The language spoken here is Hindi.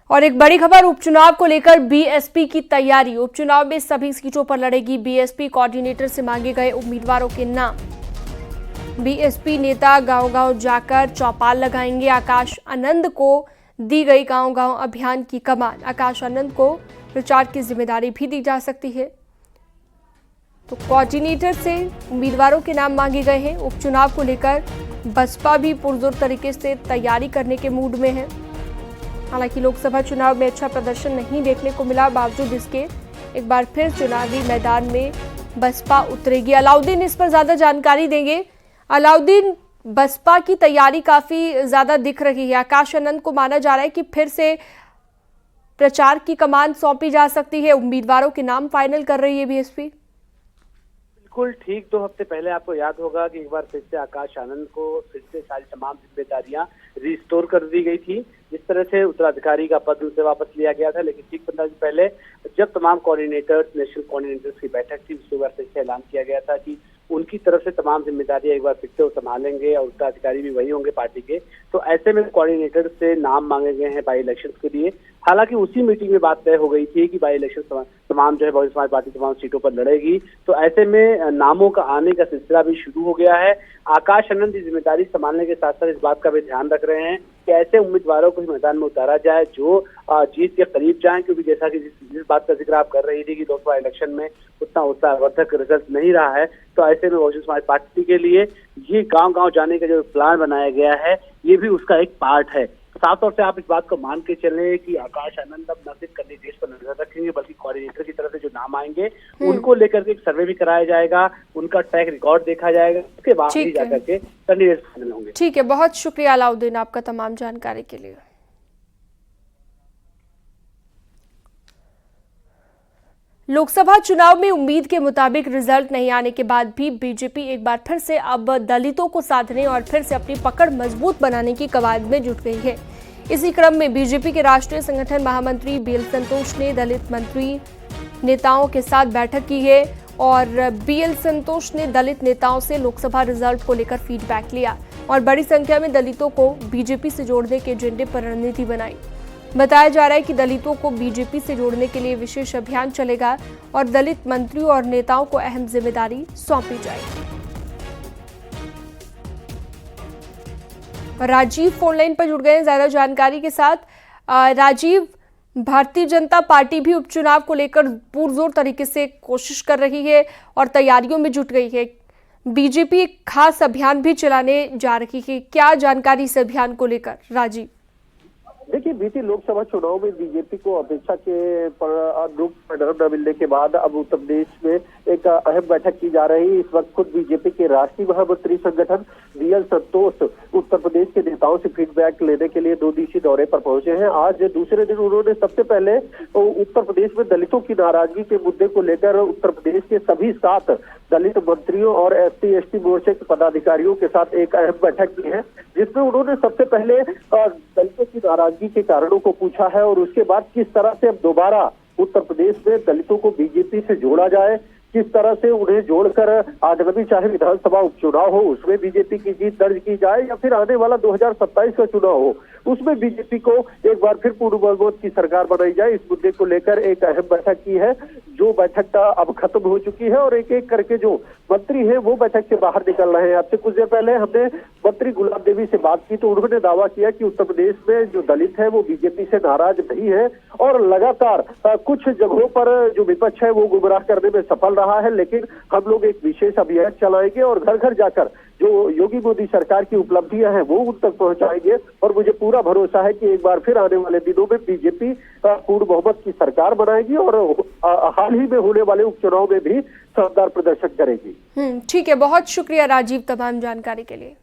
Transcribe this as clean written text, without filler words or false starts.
और एक बड़ी खबर उपचुनाव को लेकर बीएसपी की तैयारी। उपचुनाव में सभी सीटों पर लड़ेगी बीएसपी। कोऑर्डिनेटर से मांगे गए उम्मीदवारों के नाम। बीएसपी नेता गांव-गांव जाकर चौपाल लगाएंगे। आकाश आनंद को दी गई गांव-गांव अभियान की कमान। आकाश आनंद को प्रचार की जिम्मेदारी भी दी जा सकती है। तो कोऑर्डिनेटर से उम्मीदवारों के नाम मांगे गए हैं। उपचुनाव को लेकर बसपा भी पुरजोर तरीके से तैयारी करने के मूड में है। हालांकि लोकसभा चुनाव में अच्छा प्रदर्शन नहीं देखने को मिला, बावजूद इसके एक बार फिर चुनावी मैदान में बसपा उतरेगी। अलाउद्दीन इस पर ज्यादा जानकारी देंगे। अलाउद्दीन, बसपा की तैयारी काफी ज्यादा दिख रही है। आकाश आनंद को माना जा रहा है कि फिर से प्रचार की कमान सौंपी जा सकती है। उम्मीदवारों के नाम फाइनल कर रही है बीएसपी। बिल्कुल ठीक। 2 हफ्ते पहले आपको याद होगा कि एक बार फिर से आकाश आनंद को फिर से सारी तमाम जिम्मेदारियां रिस्टोर कर दी गई थी। जिस तरह से उत्तराधिकारी का पद उनसे वापस लिया गया था, लेकिन ठीक 15 दिन पहले जब तमाम कोऑर्डिनेटर्स, नेशनल कोऑर्डिनेटर्स की बैठक थी, उसके बाद फिर से ऐलान किया गया था कि उनकी तरफ से तमाम जिम्मेदारियां एक बार फिर से वो संभालेंगे और उत्तराधिकारी भी वही होंगे पार्टी के। तो ऐसे में कोऑर्डिनेटर से नाम मांगे गए हैं बाई इलेक्शन के लिए। हालांकि उसी मीटिंग में बात तय हो गई थी कि बाई इलेक्शन तमाम जो है बहुजन समाज पार्टी तमाम सीटों पर लड़ेगी। तो ऐसे में नामों का आने का सिलसिला भी शुरू हो गया है। आकाश आनंद की जिम्मेदारी संभालने के साथ साथ इस बात का भी ध्यान रख रहे हैं कि ऐसे उम्मीदवारों को मैदान में उतारा जाए जो जीत के करीब जाएं, क्योंकि जैसा कि जिस बात का जिक्र आप कर रही थी कि लोकसभा इलेक्शन में उतना उत्साहवर्धक रिजल्ट नहीं रहा है, तो ऐसे में बहुजन समाज पार्टी के लिए ये गांव-गांव जाने का जो प्लान बनाया गया है, ये भी उसका एक पार्ट है। साफ तौर से आप इस बात को मान के चले कि आकाश आनंद अब न सिर्फ कैंडिडेट पर नजर रखेंगे, बल्कि कोऑर्डिनेटर की तरफ से जो नाम आएंगे उनको लेकर के एक सर्वे भी कराया जाएगा, उनका ट्रैक रिकॉर्ड देखा जाएगा, उसके बाद ही जाकर के कैंडिडेट फाइनल होंगे। ठीक है, बहुत शुक्रिया अलाउद्दीन आपका तमाम जानकारी के लिए। लोकसभा चुनाव में उम्मीद के मुताबिक रिजल्ट नहीं आने के बाद भी बीजेपी एक बार फिर से अब दलितों को साधने और फिर से अपनी पकड़ मजबूत बनाने की कवायद में जुट गई है। इसी क्रम में बीजेपी के राष्ट्रीय संगठन महामंत्री बीएल संतोष ने दलित मंत्री नेताओं के साथ बैठक की है और बीएल संतोष ने दलित नेताओं से लोकसभा रिजल्ट को लेकर फीडबैक लिया और बड़ी संख्या में दलितों को बीजेपी से जोड़ने के एजेंडे पर रणनीति बनाई। बताया जा रहा है कि दलितों को बीजेपी से जोड़ने के लिए विशेष अभियान चलेगा और दलित मंत्रियों और नेताओं को अहम जिम्मेदारी सौंपी जाएगी। राजीव फोनलाइन पर जुड़ गए हैं ज्यादा जानकारी के साथ। राजीव, भारतीय जनता पार्टी भी उपचुनाव को लेकर पुरजोर तरीके से कोशिश कर रही है और तैयारियों में जुट गई है। बीजेपी एक खास अभियान भी चलाने जा रही है, क्या जानकारी इस अभियान को लेकर? राजीव, देखिए, बीती लोकसभा चुनाव में बीजेपी को अपेक्षा के अनुरूप परिणाम न मिलने के बाद अब उत्तर प्रदेश में एक अहम बैठक की जा रही है। इस वक्त खुद बीजेपी के राष्ट्रीय महामंत्री संगठन बीएल संतोष उत्तर प्रदेश के नेताओं से फीडबैक लेने के लिए 2 दिवसीय दौरे पर पहुंचे हैं। आज दूसरे दिन उन्होंने सबसे पहले उत्तर प्रदेश में दलितों की नाराजगी के मुद्दे को लेकर उत्तर प्रदेश के सभी 7 दलित मंत्रियों और SC/ST मोर्चे के पदाधिकारियों के साथ एक अहम बैठक की है, जिसमें उन्होंने सबसे पहले दलितों की नाराजगी के कारणों को पूछा है और उसके बाद किस तरह से अब दोबारा उत्तर प्रदेश में दलितों को बीजेपी से जोड़ा जाए, किस तरह से उन्हें जोड़कर आगामी चाहे विधानसभा उपचुनाव हो उसमें बीजेपी की जीत दर्ज की जाए या फिर आने वाला 2027 का चुनाव हो उसमें बीजेपी को एक बार फिर पूर्ण बहुमत की सरकार बनाई जाए। इस मुद्दे को लेकर एक अहम बैठक की है, जो बैठक अब खत्म हो चुकी है और एक एक करके जो मंत्री हैं वो बैठक से बाहर निकल रहे हैं। अब से कुछ देर पहले हमने मंत्री गुलाब देवी से बात की तो उन्होंने दावा किया कि उत्तर प्रदेश में जो दलित है वो बीजेपी से नाराज नहीं है और लगातार कुछ जगहों पर जो विपक्ष है वो गुमराह करने में सफल रहा है, लेकिन हम लोग एक विशेष अभियान चलाएंगे और घर घर जाकर जो योगी मोदी सरकार की उपलब्धियां हैं वो उन तक पहुंचाएंगे और मुझे पूरा भरोसा है कि एक बार फिर आने वाले दिनों में बीजेपी पूर्ण बहुमत की सरकार बनाएगी और हाल ही में होने वाले उपचुनाव में भी शानदार प्रदर्शन करेगी। ठीक है, बहुत शुक्रिया राजीव तमाम जानकारी के लिए।